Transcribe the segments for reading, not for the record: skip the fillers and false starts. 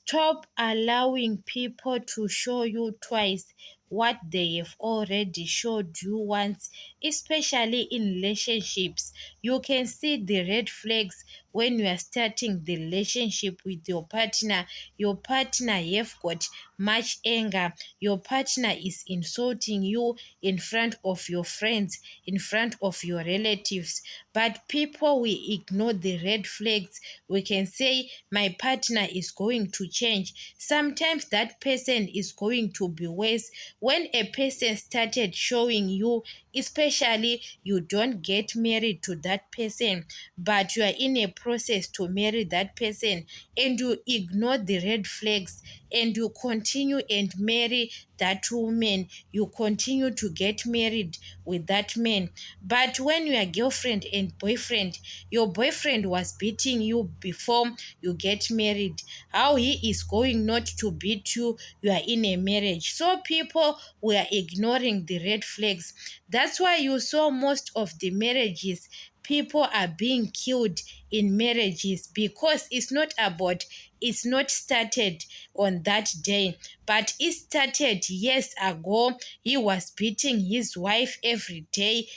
Stop allowing people to show you twice what they have already showed you once, especially in relationships. You can see the red flags when you are starting the relationship with your partner. Your partner have got much anger. Your partner is insulting you in front of your friends, in front of your relatives. But people will ignore the red flags. We can say, my partner is going to change. Sometimes that person is going to be worse. When a person started showing you, especially you don't get married to that person, but you are in a process to marry that person, and you ignore the red flags, and you continue and marry that woman, you continue to get married with that man. But when you are girlfriend and boyfriend, your boyfriend was beating you before you get married, how he is going not to beat you, you are in a marriage. So people were ignoring the red flags. That's why you saw most of the marriages, people are being killed in marriages, because it's not started on that day, but it started years ago. He was beating his wife every day,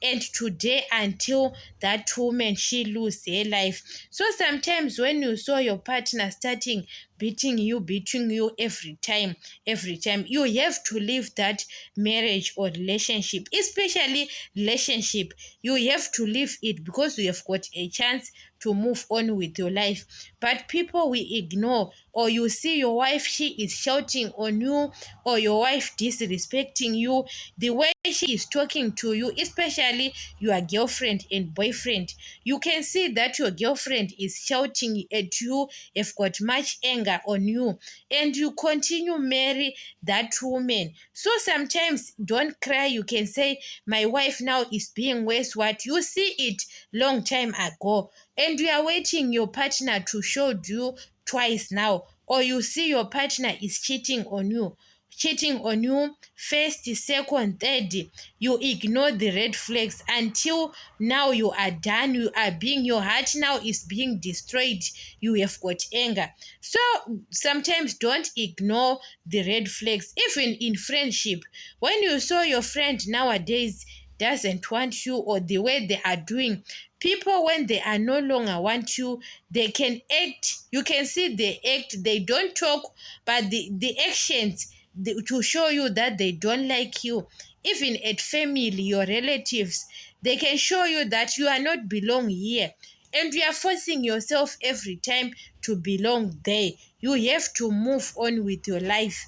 and today, until that woman she lose her life. So sometimes when you saw your partner starting beating you every time, you have to leave that marriage or relationship, especially relationship. You have to leave it, because you have got a chance to move on with your life. But people will ignore, or you see your wife, she is shouting on you, or your wife disrespecting you, the way she is talking to you, especially your girlfriend and boyfriend. You can see that your girlfriend is shouting at you, have got much anger on you, and you continue marry that woman. So sometimes don't cry. You can say, my wife now is being worse. What you see it long time ago, and you are waiting your partner to show you twice now, or you see your partner is cheating on you first, second, third. You ignore the red flags until now you are done. Your heart now is being destroyed. You have got anger. So sometimes don't ignore the red flags, even in friendship. When you saw your friend nowadays doesn't want you, or the way they are doing, people when they are no longer want you, they can act. You can see they act, they don't talk, but the actions, to show you that they don't like you. Even at family, your relatives, they can show you that you are not belong here, and you are forcing yourself every time to belong there. You have to move on with your life.